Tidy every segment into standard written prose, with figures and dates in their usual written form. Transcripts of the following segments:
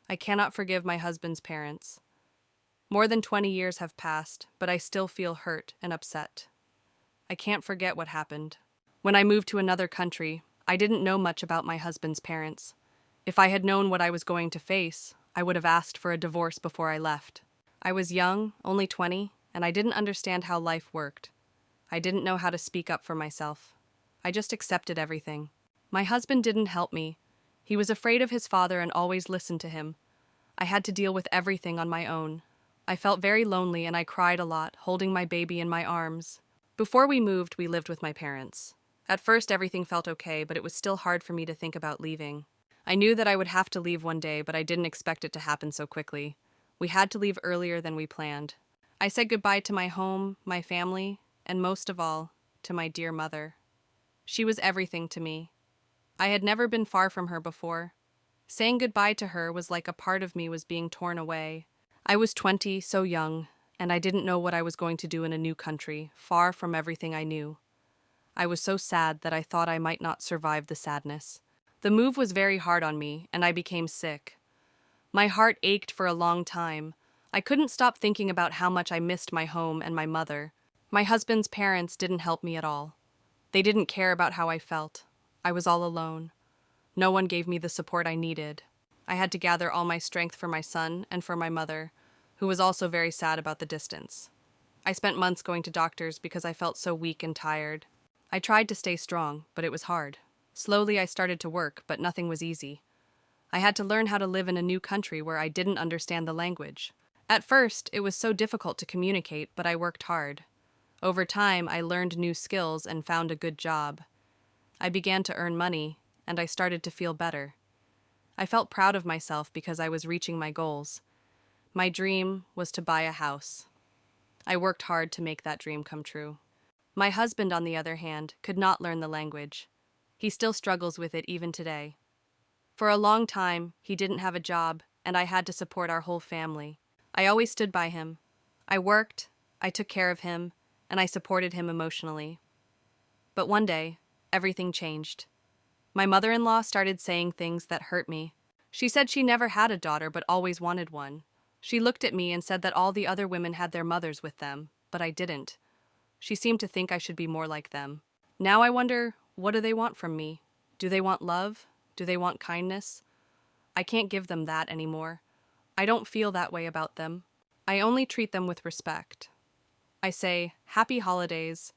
I cannot forgive my husband's parents. More than 20 years have passed, but I still feel hurt and upset. I can't forget what happened. When I moved to another country, I didn't know much about my husband's parents. If I had known what I was going to face, I would have asked for a divorce before I left. I was young, only 20, and I didn't understand how life worked. I didn't know how to speak up for myself. I just accepted everything. My husband didn't help me. He was afraid of his father and always listened to him. I had to deal with everything on my own. I felt very lonely and I cried a lot, holding my baby in my arms. Before we moved, we lived with my parents. At first, everything felt okay, but it was still hard for me to think about leaving. I knew that I would have to leave one day, but I didn't expect it to happen so quickly. We had to leave earlier than we planned. I said goodbye to my home, my family, and most of all, to my dear mother. She was everything to me. I had never been far from her before. Saying goodbye to her was like a part of me was being torn away. I was 20, so young, and I didn't know what I was going to do in a new country, far from everything I knew. I was so sad that I thought I might not survive the sadness. The move was very hard on me, and I became sick. My heart ached for a long time. I couldn't stop thinking about how much I missed my home and my mother. My husband's parents didn't help me at all. They didn't care about how I felt. I was all alone. No one gave me the support I needed. I had to gather all my strength for my son and for my mother, who was also very sad about the distance. I spent months going to doctors because I felt so weak and tired. I tried to stay strong, but it was hard. Slowly I started to work, but nothing was easy. I had to learn how to live in a new country where I didn't understand the language. At first, it was so difficult to communicate, but I worked hard. Over time, I learned new skills and found a good job. I began to earn money, and I started to feel better. I felt proud of myself because I was reaching my goals. My dream was to buy a house. I worked hard to make that dream come true. My husband, on the other hand, could not learn the language. He still struggles with it even today. For a long time, he didn't have a job, and I had to support our whole family. I always stood by him. I worked, I took care of him, and I supported him emotionally. But one day, everything changed. My mother-in-law started saying things that hurt me. She said she never had a daughter but always wanted one. She looked at me and said that all the other women had their mothers with them, but I didn't. She seemed to think I should be more like them. Now I wonder, what do they want from me? Do they want love? Do they want kindness? I can't give them that anymore. I don't feel that way about them. I only treat them with respect. I say, "Happy holidays,"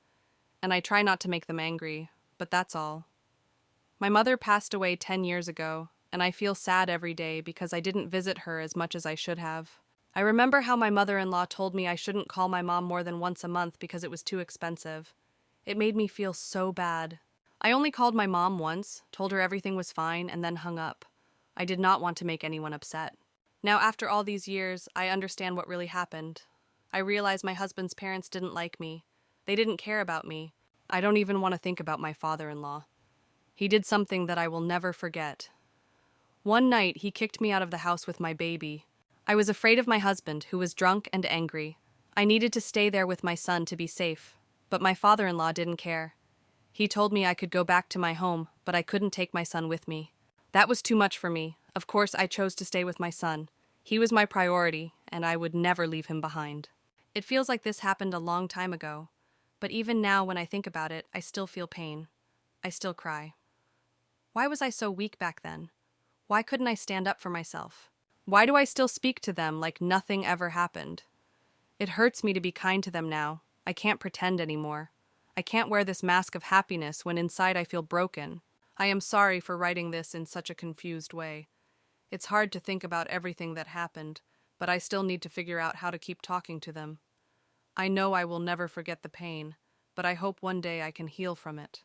and I try not to make them angry, but that's all. My mother passed away 10 years ago, and I feel sad every day because I didn't visit her as much as I should have. I remember how my mother-in-law told me I shouldn't call my mom more than once a month because it was too expensive. It made me feel so bad. I only called my mom once, told her everything was fine, and then hung up. I did not want to make anyone upset. Now, after all these years, I understand what really happened. I realize my husband's parents didn't like me. They didn't care about me. I don't even want to think about my father-in-law. He did something that I will never forget. One night, he kicked me out of the house with my baby. I was afraid of my husband, who was drunk and angry. I needed to stay there with my son to be safe, but my father-in-law didn't care. He told me I could go back to my home, but I couldn't take my son with me. That was too much for me. Of course, I chose to stay with my son. He was my priority, and I would never leave him behind. It feels like this happened a long time ago, but even now when I think about it, I still feel pain. I still cry. Why was I so weak back then? Why couldn't I stand up for myself? Why do I still speak to them like nothing ever happened? It hurts me to be kind to them now. I can't pretend anymore. I can't wear this mask of happiness when inside I feel broken. I am sorry for writing this in such a confused way. It's hard to think about everything that happened, but I still need to figure out how to keep talking to them. I know I will never forget the pain, but I hope one day I can heal from it.